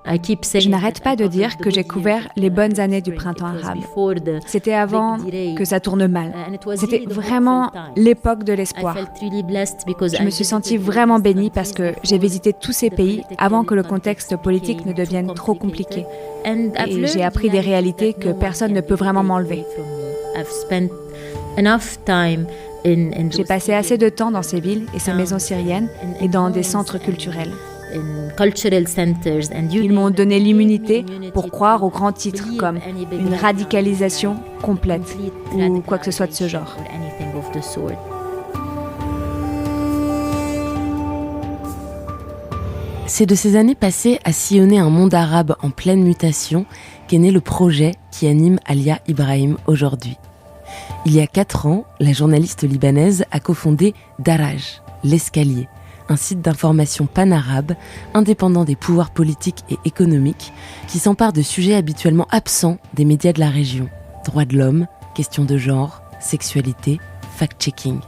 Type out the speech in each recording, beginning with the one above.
Je n'arrête pas de dire que j'ai couvert les bonnes années du printemps arabe. C'était avant que ça tourne mal. C'était vraiment l'époque de l'espoir. Je me suis sentie vraiment bénie parce que j'ai visité tous ces pays avant que le contexte politique ne devienne trop compliqué. Et j'ai appris des réalités que personne ne peut vraiment m'enlever. J'ai passé assez de temps dans ces villes et ces maisons syriennes et dans des centres culturels. Ils m'ont donné l'immunité pour croire aux grands titres comme une radicalisation complète ou quoi que ce soit de ce genre. C'est de ces années passées à sillonner un monde arabe en pleine mutation qu'est né le projet qui anime Alia Ibrahim aujourd'hui. Il y a 4 ans, la journaliste libanaise a cofondé Daraj, l'escalier, un site d'information pan-arabe, indépendant des pouvoirs politiques et économiques, qui s'empare de sujets habituellement absents des médias de la région. Droits de l'homme, questions de genre, sexualité, fact-checking.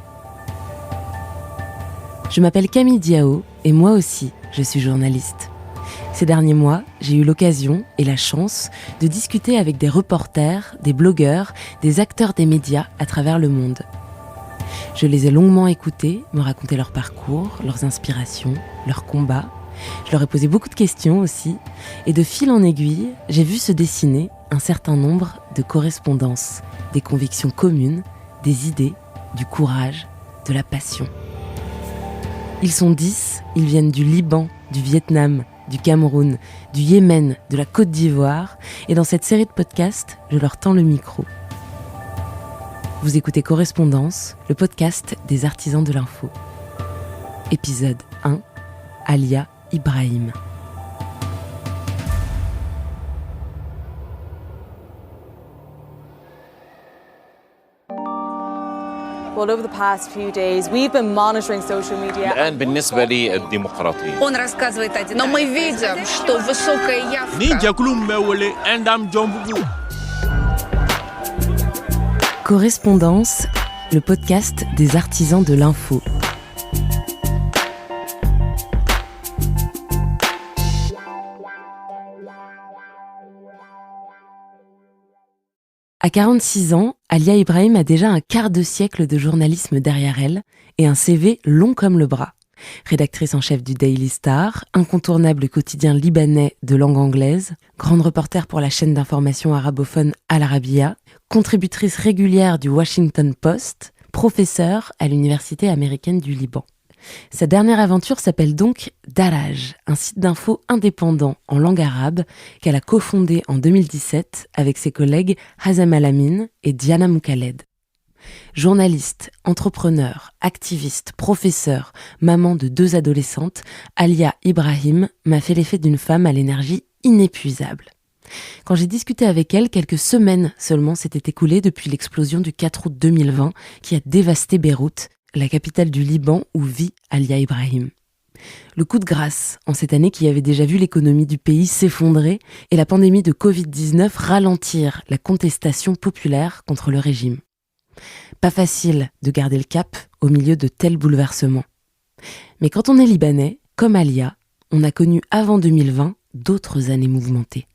Je m'appelle Camille Diao et moi aussi, je suis journaliste. Ces derniers mois, j'ai eu l'occasion et la chance de discuter avec des reporters, des blogueurs, des acteurs des médias à travers le monde. Je les ai longuement écoutés, me raconter leur parcours, leurs inspirations, leurs combats. Je leur ai posé beaucoup de questions aussi. Et de fil en aiguille, j'ai vu se dessiner un certain nombre de correspondances, des convictions communes, des idées, du courage, de la passion. Ils sont 10, ils viennent du Liban, du Vietnam, du Cameroun, du Yémen, de la Côte d'Ivoire. Et dans cette série de podcasts, je leur tends le micro. Vous écoutez Correspondance, le podcast des artisans de l'info. Épisode 1, Alia Ibrahim. Well, over the past few days, we've been monitoring social media. الآن بالنسبة للديمقراطية. Он рассказывает один. Но мы видим, что высокая явка. نينجا كلهم مولي عندهم جنبو. Correspondance, le podcast des artisans de l'info. À 46 ans, Alia Ibrahim a déjà un quart de siècle de journalisme derrière elle et un CV long comme le bras. Rédactrice en chef du Daily Star, incontournable quotidien libanais de langue anglaise, grande reporter pour la chaîne d'information arabophone Al Arabiya, contributrice régulière du Washington Post, professeure à l'Université américaine du Liban. Sa dernière aventure s'appelle donc Daraj, un site d'info indépendant en langue arabe qu'elle a cofondé en 2017 avec ses collègues Hazem Al-Amin et Diana Moukaled. Journaliste, entrepreneur, activiste, professeur, maman de 2 adolescentes, Alia Ibrahim m'a fait l'effet d'une femme à l'énergie inépuisable. Quand j'ai discuté avec elle, quelques semaines seulement s'étaient écoulées depuis l'explosion du 4 août 2020 qui a dévasté Beyrouth, la capitale du Liban où vit Alia Ibrahim. Le coup de grâce en cette année qui avait déjà vu l'économie du pays s'effondrer et la pandémie de Covid-19 ralentir la contestation populaire contre le régime. Pas facile de garder le cap au milieu de tels bouleversements. Mais quand on est libanais, comme Alia, on a connu avant 2020 d'autres années mouvementées.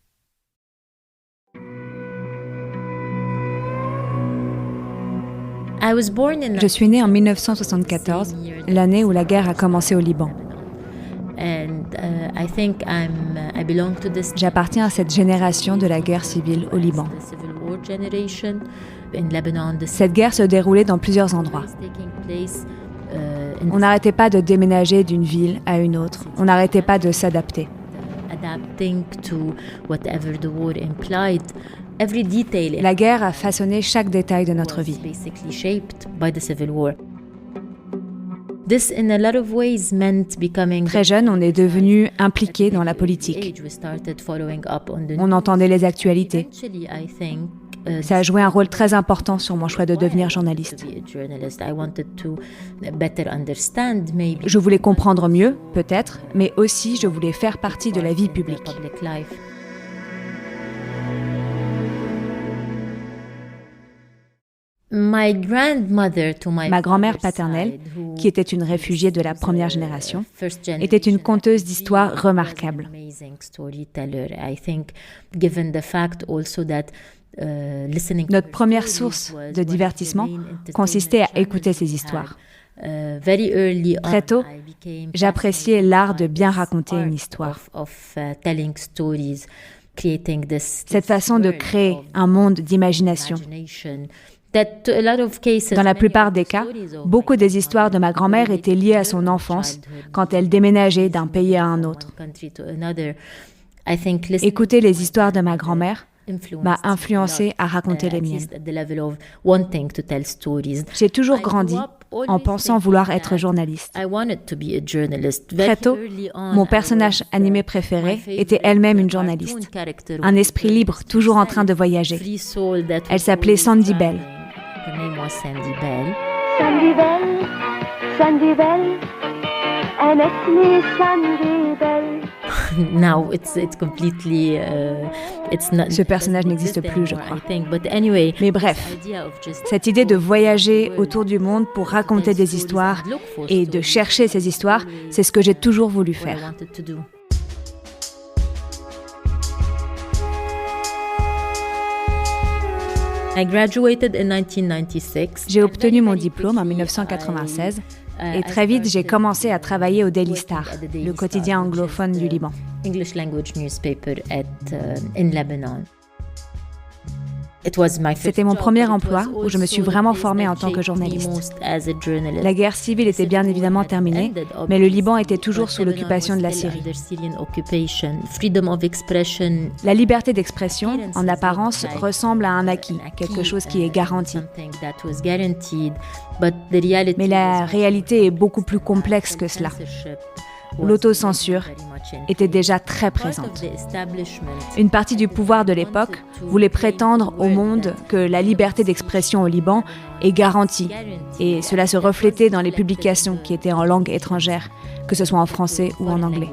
Je suis née en 1974, l'année où la guerre a commencé au Liban. J'appartiens à cette génération de la guerre civile au Liban. Cette guerre se déroulait dans plusieurs endroits. On n'arrêtait pas de déménager d'une ville à une autre. On n'arrêtait pas de s'adapter. La guerre a façonné chaque détail de notre vie. Très jeune, on est devenu impliqué dans la politique. On entendait les actualités. Ça a joué un rôle très important sur mon choix de devenir journaliste. Je voulais comprendre mieux, peut-être, mais aussi je voulais faire partie de la vie publique. Ma grand-mère paternelle, qui était une réfugiée de la première génération, était une conteuse d'histoires remarquable. Notre première source de divertissement consistait à écouter ces histoires. Très tôt, j'appréciais l'art de bien raconter une histoire. Cette façon de créer un monde d'imagination. Dans la plupart des cas, beaucoup des histoires de ma grand-mère étaient liées à son enfance quand elle déménageait d'un pays à un autre. Écouter les histoires de ma grand-mère m'a influencé à raconter les miennes. J'ai toujours grandi en pensant vouloir être journaliste. Très tôt, mon personnage animé préféré était elle-même une journaliste. Un esprit libre, toujours en train de voyager. Elle s'appelait Sandy Bell. Sandy Bell, Sandy Bell, and it's me, Sandy Bell. Ce personnage n'existe plus, je crois. Mais bref, cette idée de voyager autour du monde pour raconter des histoires et de chercher ces histoires, c'est ce que j'ai toujours voulu faire. J'ai obtenu mon diplôme en 1996 et très vite j'ai commencé à travailler au Daily Star, le quotidien anglophone du Liban. C'était mon premier emploi où je me suis vraiment formée en tant que journaliste. La guerre civile était bien évidemment terminée, mais le Liban était toujours sous l'occupation de la Syrie. La liberté d'expression, en apparence, ressemble à un acquis, quelque chose qui est garanti. Mais la réalité est beaucoup plus complexe que cela. L'autocensure était déjà très présente. Une partie du pouvoir de l'époque voulait prétendre au monde que la liberté d'expression au Liban est garantie, et cela se reflétait dans les publications qui étaient en langue étrangère, que ce soit en français ou en anglais.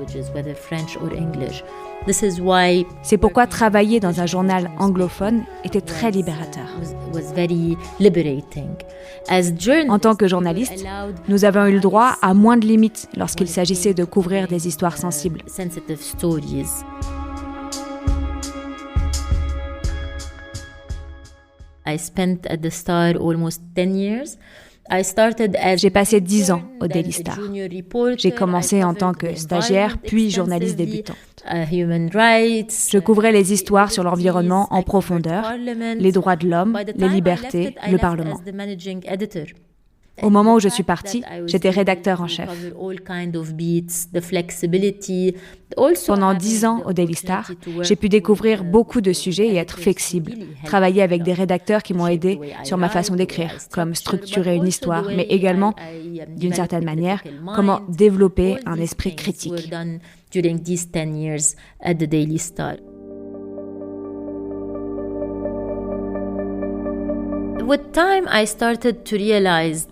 C'est pourquoi travailler dans un journal anglophone était très libérateur. En tant que journaliste, nous avons eu le droit à moins de limites lorsqu'il s'agissait de couvrir des histoires sensibles. J'ai passé 10 ans au Daily Star. J'ai commencé en tant que stagiaire, puis journaliste débutante. Je couvrais les histoires sur l'environnement en profondeur, les droits de l'homme, les libertés, le Parlement. Au moment où je suis partie, j'étais rédacteur en chef. Pendant 10 ans au Daily Star, j'ai pu découvrir beaucoup de sujets et être flexible, travailler avec des rédacteurs qui m'ont aidé sur ma façon d'écrire, comme structurer une histoire, mais également, d'une certaine manière, comment développer un esprit critique.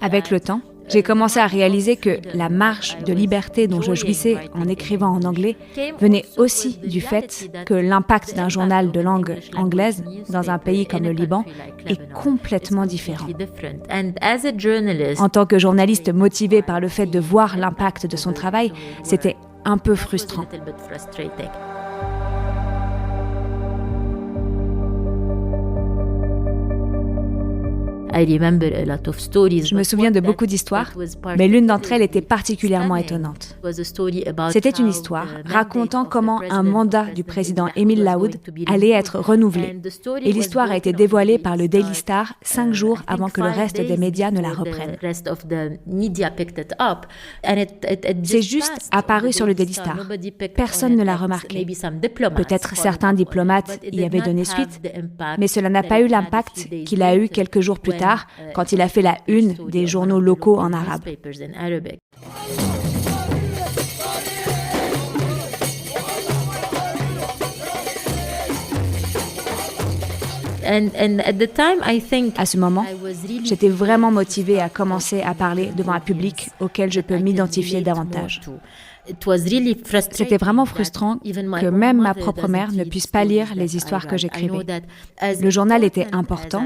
Avec le temps, j'ai commencé à réaliser que la marge de liberté dont je jouissais en écrivant en anglais venait aussi du fait que l'impact d'un journal de langue anglaise dans un pays comme le Liban est complètement différent. En tant que journaliste motivé par le fait de voir l'impact de son travail, c'était un peu frustrant. Je me souviens de beaucoup d'histoires, mais l'une d'entre elles était particulièrement étonnante. C'était une histoire racontant comment un mandat du président Émile Laoud allait être renouvelé. Et l'histoire a été dévoilée par le Daily Star 5 jours avant que le reste des médias ne la reprennent. C'est juste apparu sur le Daily Star. Personne ne l'a remarqué. Peut-être certains diplomates y avaient donné suite, mais cela n'a pas eu l'impact qu'il a eu quelques jours plus tard, quand il a fait la une des journaux locaux en arabe. À ce moment, j'étais vraiment motivée à commencer à parler devant un public auquel je peux m'identifier davantage. C'était vraiment frustrant que même ma propre mère ne puisse pas lire les histoires que j'écrivais. Le journal était important,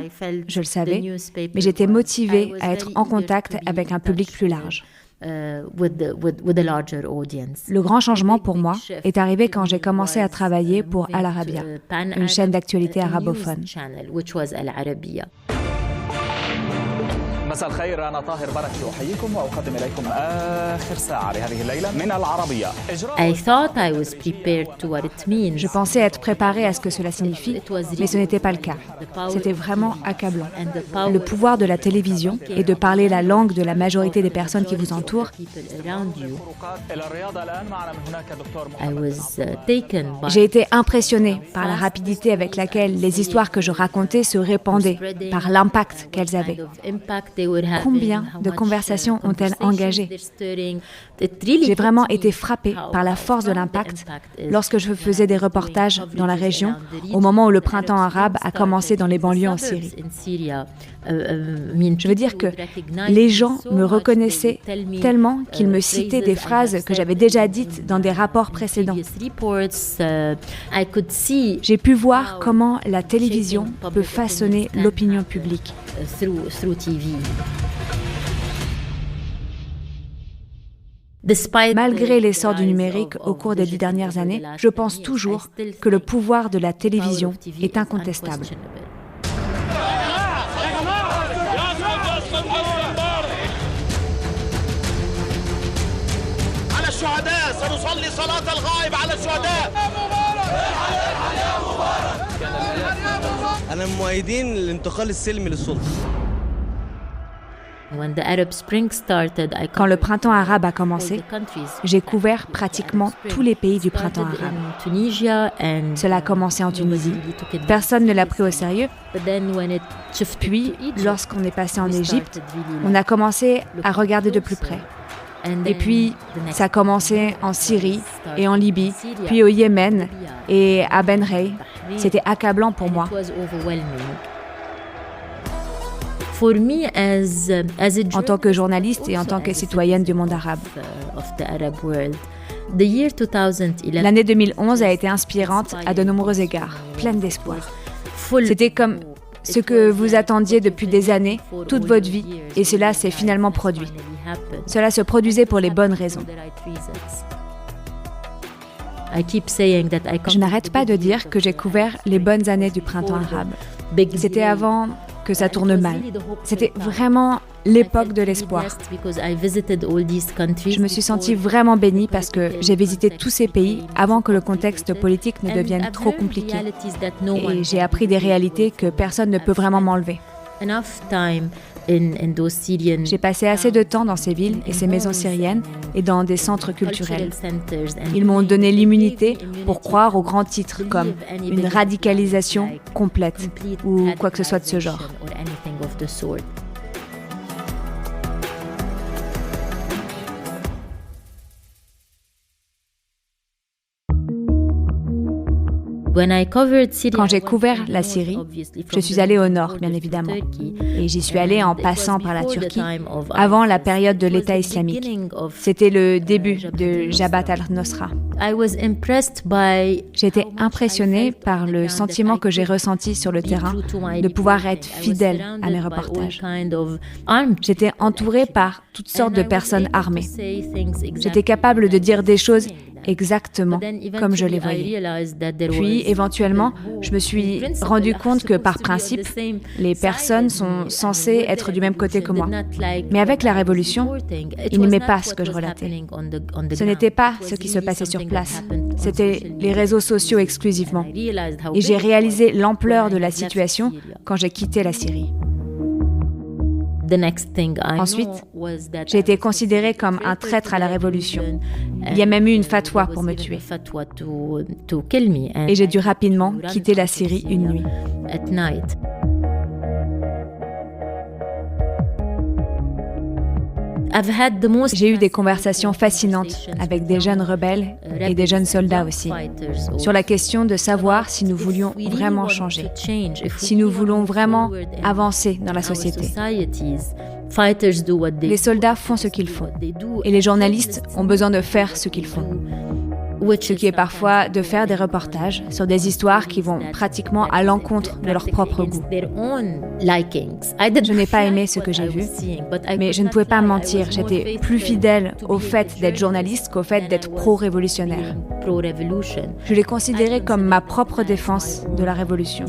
je le savais, mais j'étais motivée à être en contact avec un public plus large. Le grand changement pour moi est arrivé quand j'ai commencé à travailler pour Al Arabiya, une chaîne d'actualité arabophone. مساء الخير أنا طاهر بركي أحييكم وأقدم إليكم آخر ساعة لهذه الليلة من العربية. Je pensais être préparée à ce que cela signifie, mais ce n'était pas le cas. C'était vraiment accablant. Le pouvoir de la télévision est de parler la langue de la majorité des personnes qui vous entourent. J'ai été impressionnée par la rapidité avec laquelle les histoires que je racontais se répandaient, par l'impact qu'elles avaient. Combien de conversations ont-elles engagé? J'ai vraiment été frappée par la force de l'impact lorsque je faisais des reportages dans la région au moment où le printemps arabe a commencé dans les banlieues en Syrie. Je veux dire que les gens me reconnaissaient tellement qu'ils me citaient des phrases que j'avais déjà dites dans des rapports précédents. J'ai pu voir comment la télévision peut façonner l'opinion publique. Malgré l'essor du numérique au cours des 10 dernières années, je pense toujours que le pouvoir de la télévision est incontestable. Quand le printemps arabe a commencé, j'ai couvert pratiquement tous les pays du printemps arabe. Cela a commencé en Tunisie. Personne ne l'a pris au sérieux. Puis, lorsqu'on est passé en Égypte, on a commencé à regarder de plus près. Et puis, ça a commencé en Syrie et en Libye, puis au Yémen et à Benrey. C'était accablant pour moi. En tant que journaliste et en tant que citoyenne du monde arabe. L'année 2011 a été inspirante à de nombreux égards, pleine d'espoir. C'était comme ce que vous attendiez depuis des années, toute votre vie, et cela s'est finalement produit. Cela se produisait pour les bonnes raisons. Je n'arrête pas de dire que j'ai couvert les bonnes années du printemps arabe. C'était avant que ça tourne mal. C'était vraiment l'époque de l'espoir. Je me suis sentie vraiment bénie parce que j'ai visité tous ces pays avant que le contexte politique ne devienne trop compliqué. Et j'ai appris des réalités que personne ne peut vraiment m'enlever. J'ai passé assez de temps dans ces villes et ces maisons syriennes et dans des centres culturels. Ils m'ont donné l'immunité pour croire aux grands titres comme une radicalisation complète ou quoi que ce soit de ce genre. Quand j'ai couvert la Syrie, je suis allée au nord, bien évidemment. Et j'y suis allée en passant par la Turquie, avant la période de l'État islamique. C'était le début de Jabhat al-Nusra. J'ai été impressionnée par le sentiment que j'ai ressenti sur le terrain, de pouvoir être fidèle à mes reportages. J'étais entourée par toutes sortes de personnes armées. J'étais capable de dire des choses exactement comme je les voyais. Puis, éventuellement, je me suis rendu compte que, par principe, les personnes sont censées être du même côté que moi. Mais avec la Révolution, ils n'aimaient pas ce que je relatais. Ce n'était pas ce qui se passait sur place. C'était les réseaux sociaux exclusivement. Et j'ai réalisé l'ampleur de la situation quand j'ai quitté la Syrie. Ensuite, j'ai été considérée comme un traître à la Révolution. Il y a même eu une fatwa pour me tuer. Et j'ai dû rapidement quitter la Syrie une nuit. J'ai eu des conversations fascinantes avec des jeunes rebelles et des jeunes soldats aussi, sur la question de savoir si nous voulions vraiment changer, si nous voulons vraiment avancer dans la société. Les soldats font ce qu'ils font et les journalistes ont besoin de faire ce qu'ils font. Ce qui est parfois de faire des reportages sur des histoires qui vont pratiquement à l'encontre de leur propre goût. Je n'ai pas aimé ce que j'ai vu, mais je ne pouvais pas mentir. J'étais plus fidèle au fait d'être journaliste qu'au fait d'être pro-révolutionnaire. Je l'ai considéré comme ma propre défense de la révolution.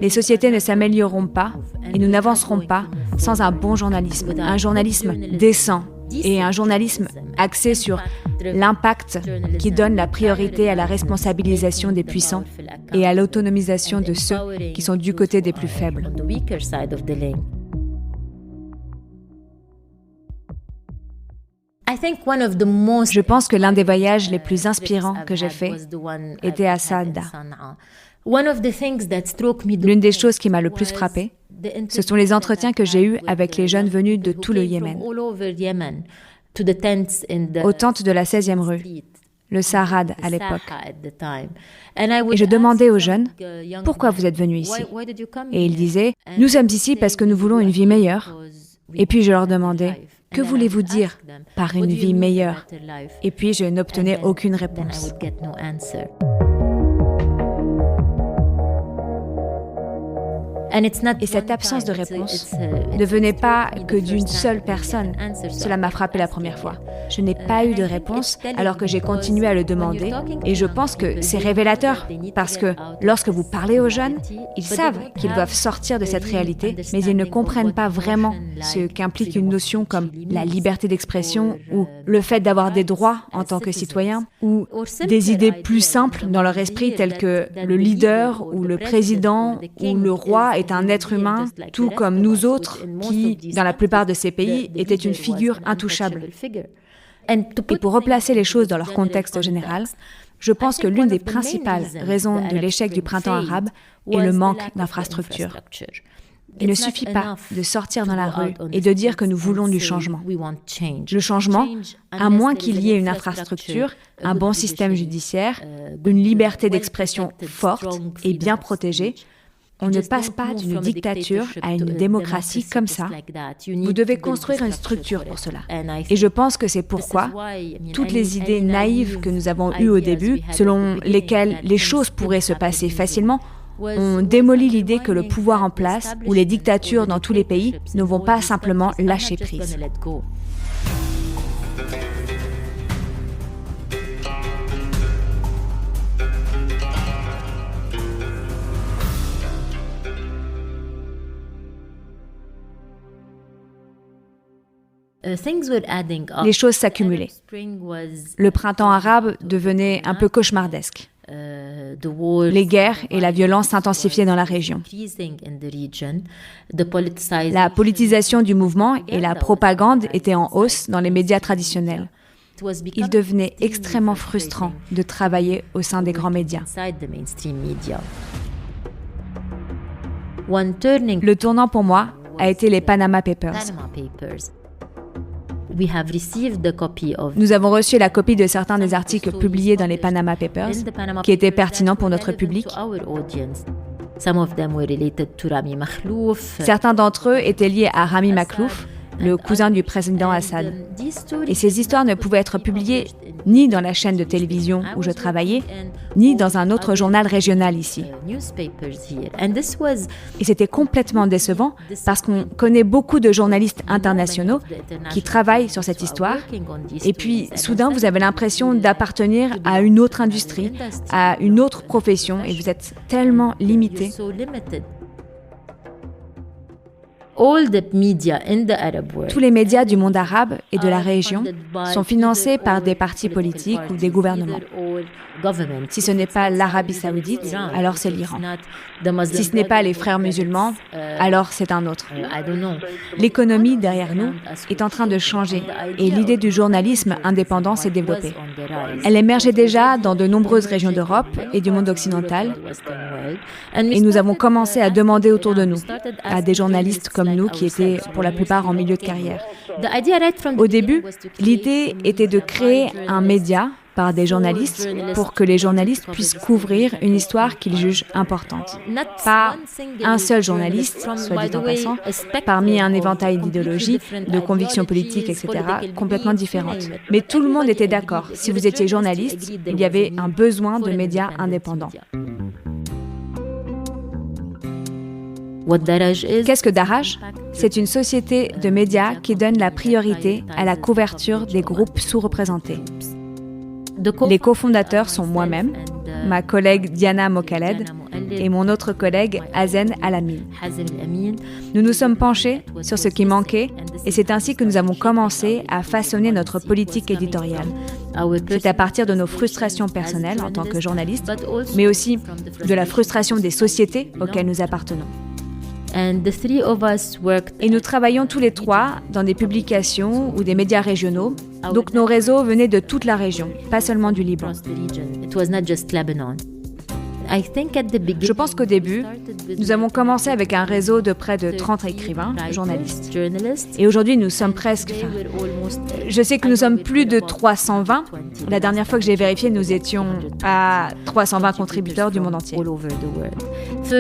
Les sociétés ne s'amélioreront pas et nous n'avancerons pas sans un bon journalisme, un journalisme décent et un journalisme axé sur l'impact qui donne la priorité à la responsabilisation des puissants et à l'autonomisation de ceux qui sont du côté des plus faibles. Je pense que l'un des voyages les plus inspirants que j'ai fait était à Saada. L'une des choses qui m'a le plus frappée, ce sont les entretiens que j'ai eus avec les jeunes venus de tout le Yémen, aux tentes de la 16e rue, le Sarrad à l'époque. Et je demandais aux jeunes, « Pourquoi vous êtes venus ici ?» Et ils disaient, « Nous sommes ici parce que nous voulons une vie meilleure. » Et puis je leur demandais, « Que voulez-vous dire par une vie meilleure ?» Et puis je n'obtenais aucune réponse. Et cette absence de réponse ne venait pas que d'une seule personne. Cela m'a frappé la première fois. Je n'ai pas eu de réponse alors que j'ai continué à le demander. Et je pense que c'est révélateur parce que lorsque vous parlez aux jeunes, ils savent qu'ils doivent sortir de cette réalité, mais ils ne comprennent pas vraiment ce qu'implique une notion comme la liberté d'expression ou le fait d'avoir des droits en tant que citoyen ou des idées plus simples dans leur esprit telles que le leader ou le président ou le roi est un être humain, tout comme nous autres, qui, dans la plupart de ces pays, était une figure intouchable. Et pour replacer les choses dans leur contexte général, je pense que l'une des principales raisons de l'échec du printemps arabe est le manque d'infrastructures. Il ne suffit pas de sortir dans la rue et de dire que nous voulons du changement. Le changement, à moins qu'il y ait une infrastructure, un bon système judiciaire, une liberté d'expression forte et bien protégée, on ne passe pas d'une dictature à une démocratie comme ça. Vous devez construire une structure pour cela. Et je pense que c'est pourquoi toutes les idées naïves que nous avons eues au début, selon lesquelles les choses pourraient se passer facilement, ont démoli l'idée que le pouvoir en place ou les dictatures dans tous les pays ne vont pas simplement lâcher prise. Les choses s'accumulaient. Le printemps arabe devenait un peu cauchemardesque. Les guerres et la violence s'intensifiaient dans la région. La politisation du mouvement et la propagande étaient en hausse dans les médias traditionnels. Il devenait extrêmement frustrant de travailler au sein des grands médias. Le tournant pour moi a été les Panama Papers. Nous avons reçu la copie de certains des articles publiés dans les Panama Papers qui étaient pertinents pour notre public. Certains d'entre eux étaient liés à Rami Makhlouf, le cousin du président Assad. Et ces histoires ne pouvaient être publiées ni dans la chaîne de télévision où je travaillais, ni dans un autre journal régional ici. Et c'était complètement décevant parce qu'on connaît beaucoup de journalistes internationaux qui travaillent sur cette histoire. Et puis, soudain, vous avez l'impression d'appartenir à une autre industrie, à une autre profession, et vous êtes tellement limité. Tous les médias du monde arabe et de la région sont financés par des partis politiques ou des gouvernements. Si ce n'est pas l'Arabie saoudite, alors c'est l'Iran. Si ce n'est pas les frères musulmans, alors c'est un autre. L'économie derrière nous est en train de changer et l'idée du journalisme indépendant s'est développée. Elle émergeait déjà dans de nombreuses régions d'Europe et du monde occidental et nous avons commencé à demander autour de nous, à des journalistes comme nous qui étaient pour la plupart en milieu de carrière. Au début, l'idée était de créer un média par des journalistes pour que les journalistes puissent couvrir une histoire qu'ils jugent importante. Pas un seul journaliste, soit dit en passant, parmi un éventail d'idéologies, de convictions politiques, etc., complètement différentes. Mais tout le monde était d'accord. Si vous étiez journaliste, il y avait un besoin de médias indépendants. Qu'est-ce que Daraj ? C'est une société de médias qui donne la priorité à la couverture des groupes sous-représentés. Les cofondateurs sont moi-même, ma collègue Diana Mokaled et mon autre collègue Hazen Alamin. Nous nous sommes penchés sur ce qui manquait et c'est ainsi que nous avons commencé à façonner notre politique éditoriale. C'est à partir de nos frustrations personnelles en tant que journalistes, mais aussi de la frustration des sociétés auxquelles nous appartenons. Et nous travaillions tous les trois dans des publications ou des médias régionaux, donc nos réseaux venaient de toute la région, pas seulement du Liban. Je pense qu'au début, nous avons commencé avec un réseau de près de 30 écrivains, journalistes. Et aujourd'hui, nous sommes presque... je sais que nous sommes plus de 320. La dernière fois que j'ai vérifié, nous étions à 320 contributeurs du monde entier.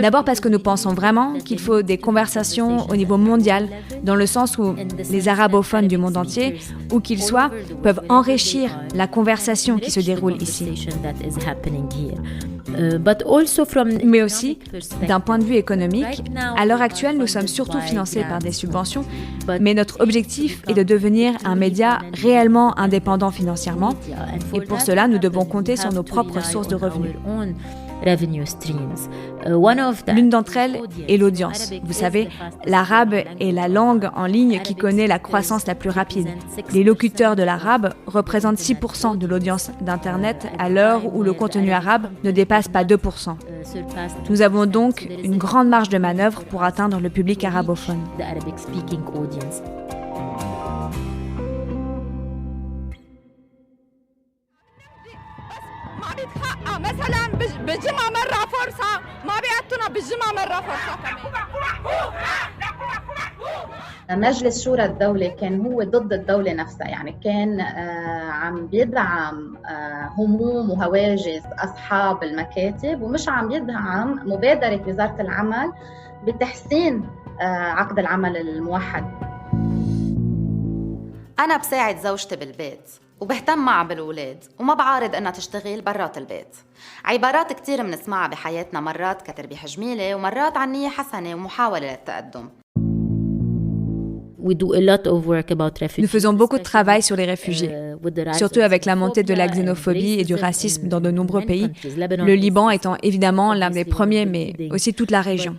D'abord parce que nous pensons vraiment qu'il faut des conversations au niveau mondial, dans le sens où les arabophones du monde entier, où qu'ils soient, peuvent enrichir la conversation qui se déroule ici. Mais aussi, d'un point de vue économique, à l'heure actuelle, nous sommes surtout financés par des subventions, mais notre objectif est de devenir un média réellement indépendant financièrement, et pour cela, nous devons compter sur nos propres sources de revenus. L'une d'entre elles est l'audience. Vous savez, l'arabe est la langue en ligne qui connaît la croissance la plus rapide. Les locuteurs de l'arabe représentent 6% de l'audience d'Internet à l'heure où le contenu arabe ne dépasse pas 2%. Nous avons donc une grande marge de manœuvre pour atteindre le public arabophone. مثلا بالجمعة مرة فرصة ما بيعطونا بالجمعة مرة فرصة كمان. مجلس شورى الدولة كان هو ضد الدولة نفسها، يعني كان عم بيدعم هموم وهواجس أصحاب المكاتب ومش عم يدعم مبادرة وزارة العمل بتحسين عقد العمل الموحد. أنا بساعد زوجتي بالبيت وبهتم معها بالولاد وما بعارض إنها تشتغل برات البيت. عبارات كتير منسمعها بحياتنا، مرات كتربيح جميلة ومرات عن نية حسنة ومحاولة للتقدم. Nous faisons beaucoup de travail sur les réfugiés, surtout avec la montée de la xénophobie et du racisme dans de nombreux pays, le Liban étant évidemment l'un des premiers, mais aussi toute la région.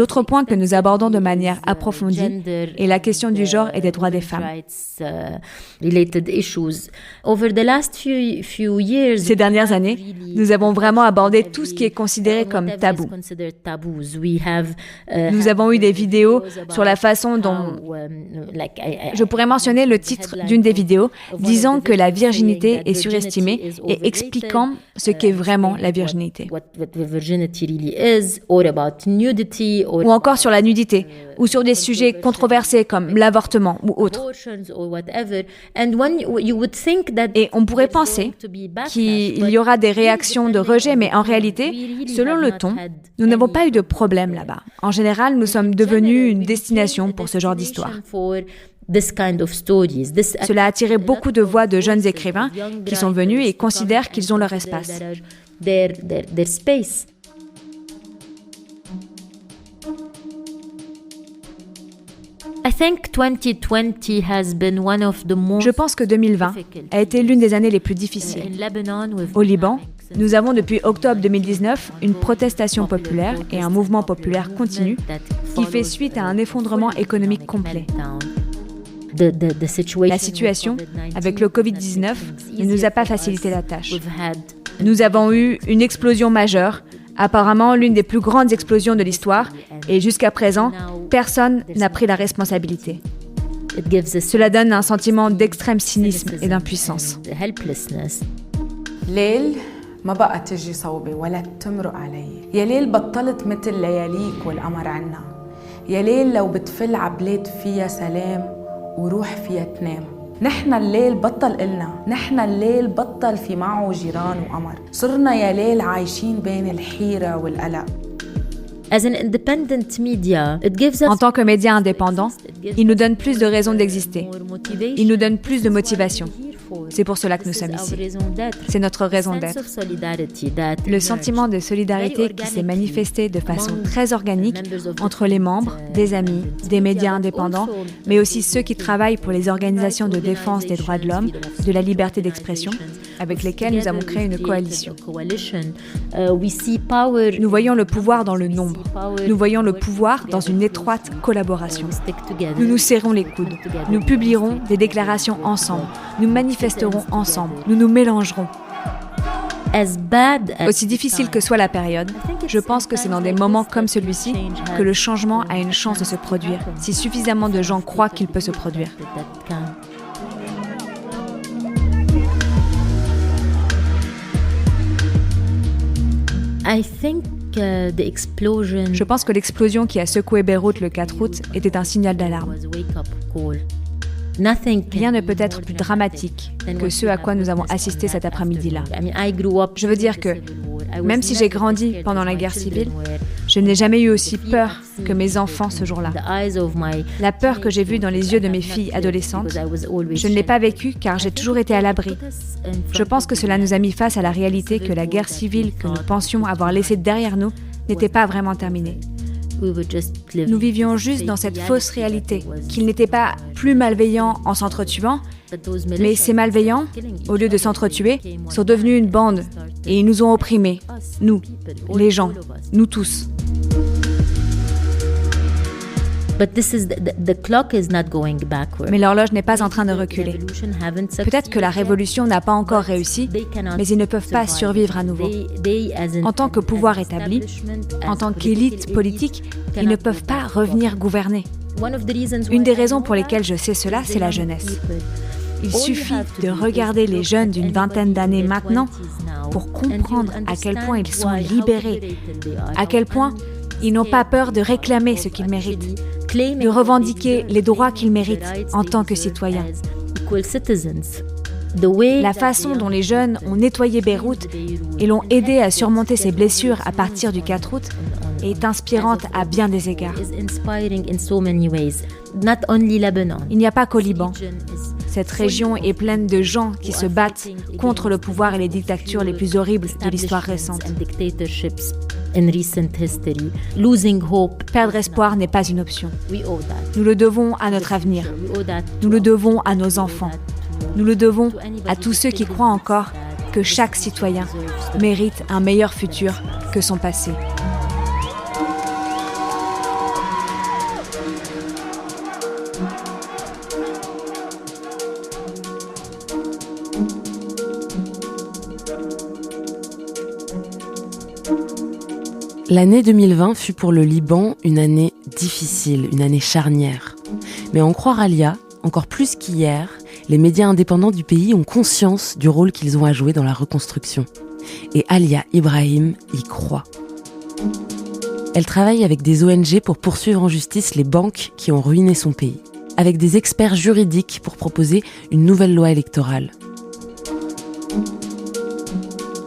L'autre point que nous abordons de manière approfondie est la question du genre et des droits des femmes. Ces dernières années, nous avons vraiment abordé tout ce qui est considéré comme tabou. Nous avons eu des vidéos sur la façon dont... Je pourrais mentionner le titre d'une des vidéos disant que la virginité est surestimée et expliquant ce qu'est vraiment la virginité. Ou encore sur la nudité, ou sur des sujets controversés comme l'avortement ou autres. Et on pourrait penser qu'il y aura des réactions de rejet, mais en réalité, selon le ton, nous n'avons pas eu de problème là-bas. En général, nous sommes devenus une destination pour ce genre d'histoire. Cela a attiré beaucoup de voix de jeunes écrivains qui sont venus et considèrent qu'ils ont leur espace. Je pense que 2020 a été l'une des années les plus difficiles. Au Liban, nous avons depuis octobre 2019 une protestation populaire et un mouvement populaire continu qui fait suite à un effondrement économique complet. La situation avec le Covid-19 ne nous a pas facilité la tâche. Nous avons eu une explosion majeure, apparemment l'une des plus grandes explosions de l'histoire, et jusqu'à présent, personne n'a pris la responsabilité. Cela donne un sentiment d'extrême cynisme et d'impuissance. ما بقى تجي صوبي ولا تمرق علي يا ليل بطلت مثل لياليك والقمر عنا يا ليل لو بتفل عبلاد فيها سلام وروح فيها تنام. نحن الليل بطل إلنا، نحن الليل بطل في معه جيران وقمر، صرنا يا ليل عايشين بين الحيرة والقلق. En tant que média indépendant, il nous donne plus de raisons d'exister. Il nous donne plus de motivation. C'est pour cela que nous sommes ici. C'est notre raison d'être. Le sentiment de solidarité qui s'est manifesté de façon très organique entre les membres, des amis, des médias indépendants, mais aussi ceux qui travaillent pour les organisations de défense des droits de l'homme, de la liberté d'expression, avec lesquels nous avons créé une coalition. Nous voyons le pouvoir dans le nombre. Nous voyons le pouvoir dans une étroite collaboration. Nous nous serrons les coudes. Nous publierons des déclarations ensemble. Nous manifesterons ensemble. Nous nous mélangerons. Aussi difficile que soit la période, je pense que c'est dans des moments comme celui-ci que le changement a une chance de se produire, si suffisamment de gens croient qu'il peut se produire. Je pense que l'explosion qui a secoué Beyrouth le 4 août était un signal d'alarme. Rien ne peut être plus dramatique que ce à quoi nous avons assisté cet après-midi-là. Je veux dire que, même si j'ai grandi pendant la guerre civile, je n'ai jamais eu aussi peur que mes enfants ce jour-là. La peur que j'ai vue dans les yeux de mes filles adolescentes, je ne l'ai pas vécue car j'ai toujours été à l'abri. Je pense que cela nous a mis face à la réalité que la guerre civile que nous pensions avoir laissée derrière nous n'était pas vraiment terminée. Nous vivions juste dans cette fausse réalité, qu'ils n'étaient pas plus malveillants en s'entretuant, mais ces malveillants, au lieu de s'entretuer, sont devenus une bande et ils nous ont opprimés, nous, les gens, nous tous. Mais l'horloge n'est pas en train de reculer. Peut-être que la révolution n'a pas encore réussi, mais ils ne peuvent pas survivre à nouveau. En tant que pouvoir établi, en tant qu'élite politique, ils ne peuvent pas revenir gouverner. Une des raisons pour lesquelles je sais cela, c'est la jeunesse. Il suffit de regarder les jeunes d'une vingtaine d'années maintenant pour comprendre à quel point ils sont libérés, à quel point ils n'ont pas peur de réclamer ce qu'ils méritent, de revendiquer les droits qu'ils méritent en tant que citoyens. La façon dont les jeunes ont nettoyé Beyrouth et l'ont aidé à surmonter ses blessures à partir du 4 août est inspirante à bien des égards. Il n'y a pas qu'au Liban. Cette région est pleine de gens qui se battent contre le pouvoir et les dictatures les plus horribles de l'histoire récente. Perdre espoir n'est pas une option. Nous le devons à notre avenir. Nous le devons à nos enfants. Nous le devons à tous ceux qui croient encore que chaque citoyen mérite un meilleur futur que son passé. L'année 2020 fut pour le Liban une année difficile, une année charnière. Mais à en croire Alia, encore plus qu'hier, les médias indépendants du pays ont conscience du rôle qu'ils ont à jouer dans la reconstruction. Et Alia Ibrahim y croit. Elle travaille avec des ONG pour poursuivre en justice les banques qui ont ruiné son pays, avec des experts juridiques pour proposer une nouvelle loi électorale.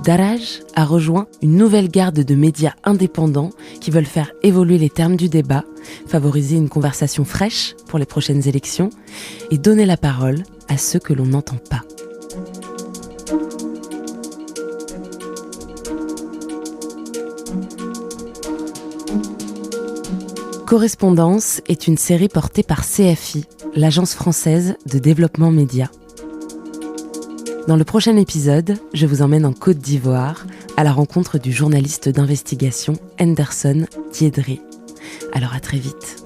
Daraj a rejoint une nouvelle garde de médias indépendants qui veulent faire évoluer les termes du débat, favoriser une conversation fraîche pour les prochaines élections et donner la parole à ceux que l'on n'entend pas. Correspondance est une série portée par CFI, l'agence française de développement média. Dans le prochain épisode, je vous emmène en Côte d'Ivoire à la rencontre du journaliste d'investigation Henderson Diedré. Alors à très vite.